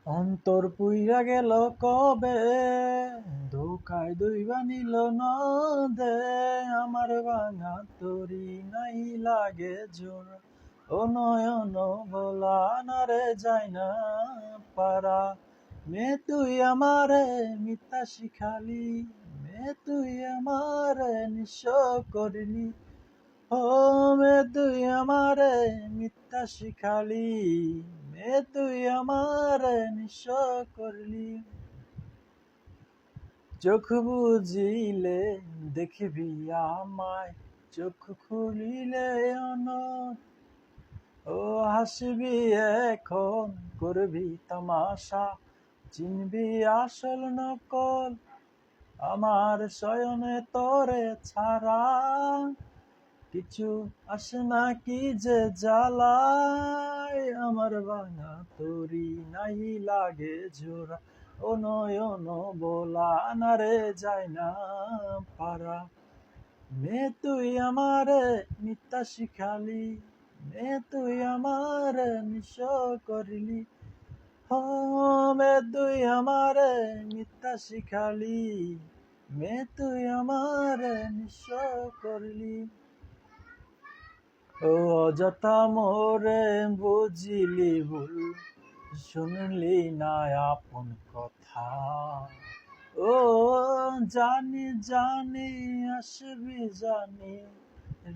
অন্তর পুইরা গেল কবে, ধোকায় দইবা নিল নদে। আমার ভাঙা তরি নাই লাগে জোর, ও নয়ন ভোলা না রে যায় না পারা। মে তুই আমারে মিথ্যা শিখালি, মে তুই আমারে নিঃস্ব করলি। ও মে তুই আমারে মিথ্যা শিখালি, মে তুই আমারে নিঃস্ব করলি। চোখ বুজিলে দেখবি আমায়, চোখ খুলিলে অনয়। ও হাসবি এখন, করবি তামাশা, চিনবি আসল নকল। আমার শয়নে তোরে ছাড়া কিছু আসে না, কি যে জ্বালায়। আমার ভাঙা তরি নাই লাগে জোড়া, ও নয়ন বোলা না রে যায় না পারা। মে তুই আমারে মিথ্যা শিখালি, মে তুই আমারে নিঃস্ব করলি। ও মে তুই আমারে মিথ্যা শিখালি, মে তুই আমারে নিঃস্ব করলি। ও অযথা মোরে বুঝিলি ভুল, শুনলি না আপন কথা। ও জানি জানি আসবি জানি,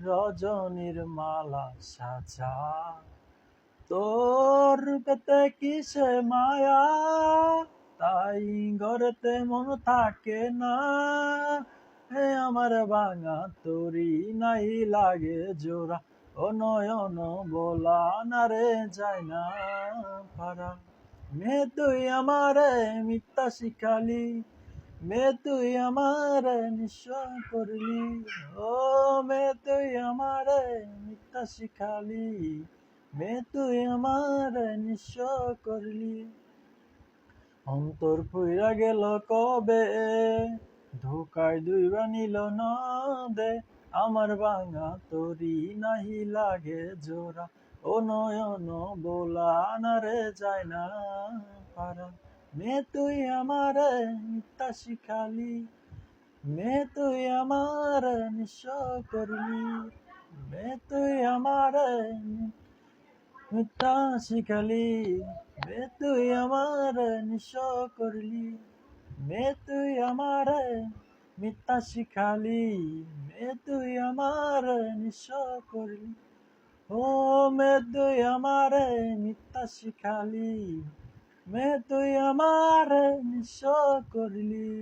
রজনীর মালা সাজা। তোর পেতে কিসে মায়া, তাই ঘরেতে মন থাকে না। হে আমার ভাঙা তরি নাই লাগে জোড়া, ও নয়ন বোলা না রে যায় না পারা। মে তুই আমারে মিথ্যা শিখালি, মে তুই আমারে নিঃস্ব করলি। ও মে তুই আমারে মিথ্যা শিখালি, মে তুই আমারে নিঃস্ব করলি। অন্তর পুইরা গেল কবে, ধোকায় দইবা নিল নদে। আমার ভাঙা তরি নাহি লাগে জোড়া, ও নয়ন বোলা না রে যায় না পারা। মে তুই আমারে মিথ্যা শিখালি, মে তুই আমারে নিঃস্ব করলি। মে তুই আমারে মিথ্যা শিখালি, মে তুই আমারে নিঃস্ব করলি। মে তুই আমারে মিথ্যা শিখালি, মে তুই আমারে নিঃস্ব করলি। ও মে তুই আমারে মিথ্যা শিখালি, মে তুই আমারে নিঃস্ব করলি।